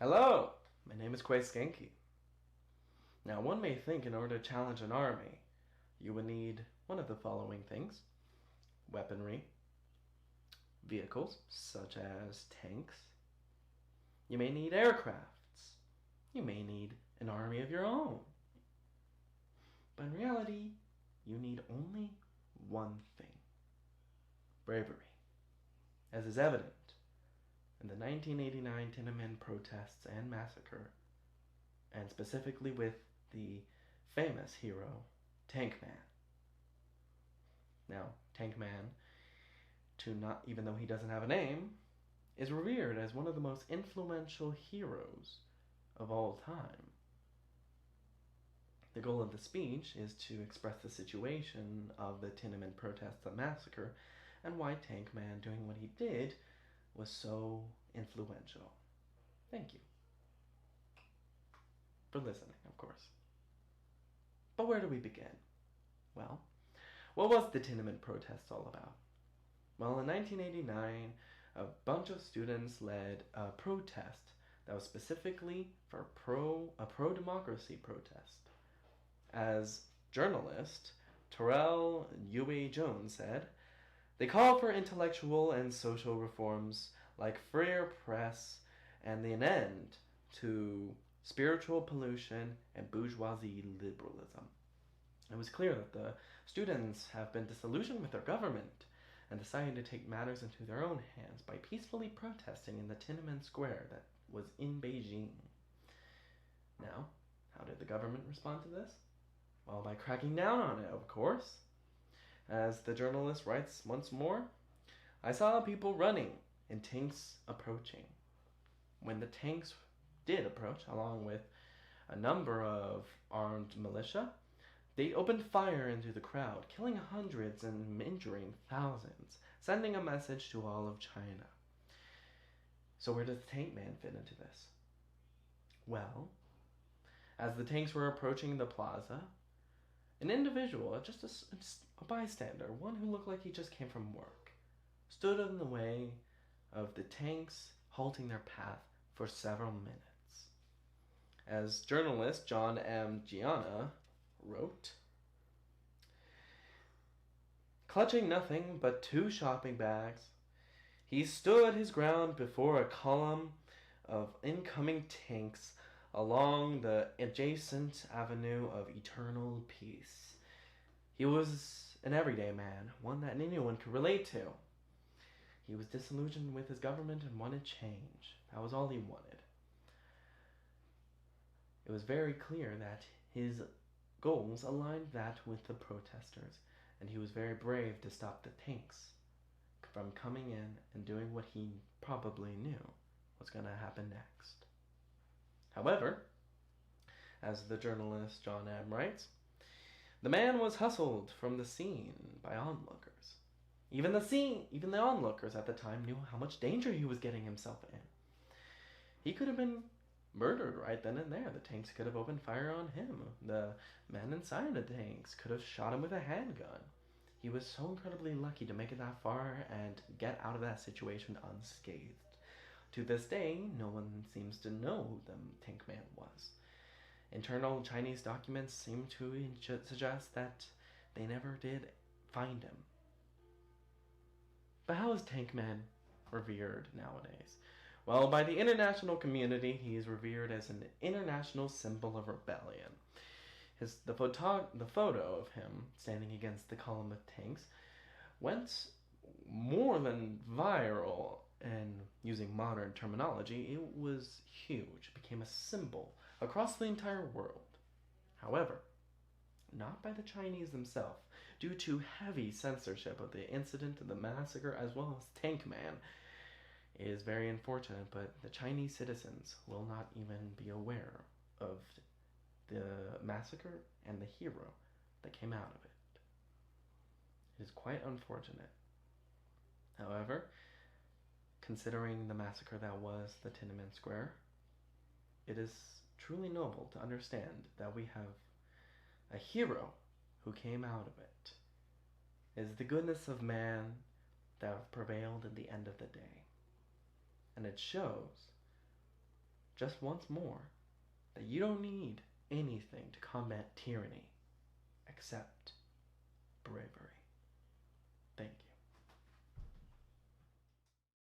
Hello, my name is Quay Skankey. Now, one may think in order to challenge an army, you would need one of the following things: weaponry, vehicles such as tanks. You may need aircrafts. You may need an army of your own. But in reality, you need only one thing: bravery, as is evident in the 1989 Tiananmen protests and massacre, and specifically with the famous hero, Tank Man. Now, Tank Man, even though he doesn't have a name, is revered as one of the most influential heroes of all time. The goal of the speech is to express the situation of the Tiananmen protests and massacre, and why Tank Man doing what he did was so influential. Thank you for listening, of course. But where do we begin? Well, what was the Tiananmen protests all about? Well, in 1989, a bunch of students led a protest that was specifically for a pro-democracy protest. As journalist Terrell Huey Jones said, they called for intellectual and social reforms like freer press and an end to spiritual pollution and bourgeoisie liberalism. It was clear that the students have been disillusioned with their government and decided to take matters into their own hands by peacefully protesting in the Tiananmen Square that was in Beijing. Now, how did the government respond to this? Well, by cracking down on it, of course. As the journalist writes once more, I saw people running and tanks approaching. When the tanks did approach, along with a number of armed militia, they opened fire into the crowd, killing hundreds and injuring thousands, sending a message to all of China. So where does the Tank Man fit into this? Well, as the tanks were approaching the plaza, an individual, just a bystander, one who looked like he just came from work, stood in the way of the tanks, halting their path for several minutes. As journalist John M. Gianna wrote, clutching nothing but 2 shopping bags, he stood his ground before a column of incoming tanks along the adjacent avenue of eternal peace. He was an everyday man, one that anyone could relate to. He was disillusioned with his government and wanted change. That was all he wanted. It was very clear that his goals aligned that with the protesters, and he was very brave to stop the tanks from coming in and doing what he probably knew was going to happen next. Lowever, as the journalist John M. writes, the man was hustled from the scene by onlookers. Even the onlookers at the time knew how much danger he was getting himself in. He could have been murdered right then and there. The tanks could have opened fire on him. The men inside the tanks could have shot him with a handgun. He was so incredibly lucky to make it that far and get out of that situation unscathed. To this day, no one seems to know who the Tank Man was. Internal Chinese documents seem to suggest that they never did find him. But how is Tank Man revered nowadays? Well, by the international community, he is revered as an international symbol of rebellion. The photo of him standing against the column of tanks went more than viral. And using modern terminology, it was huge. It became a symbol across the entire world. However, not by the Chinese themselves, due to heavy censorship of the incident of the massacre as well as Tank Man. It is very unfortunate, but the Chinese citizens will not even be aware of the massacre and the hero that came out of it. It is quite unfortunate. However, considering the massacre that was the Tiananmen Square, it is truly noble to understand that we have a hero who came out of it. It is the goodness of man that prevailed at the end of the day. And it shows just once more, that you don't need anything to combat tyranny except bravery.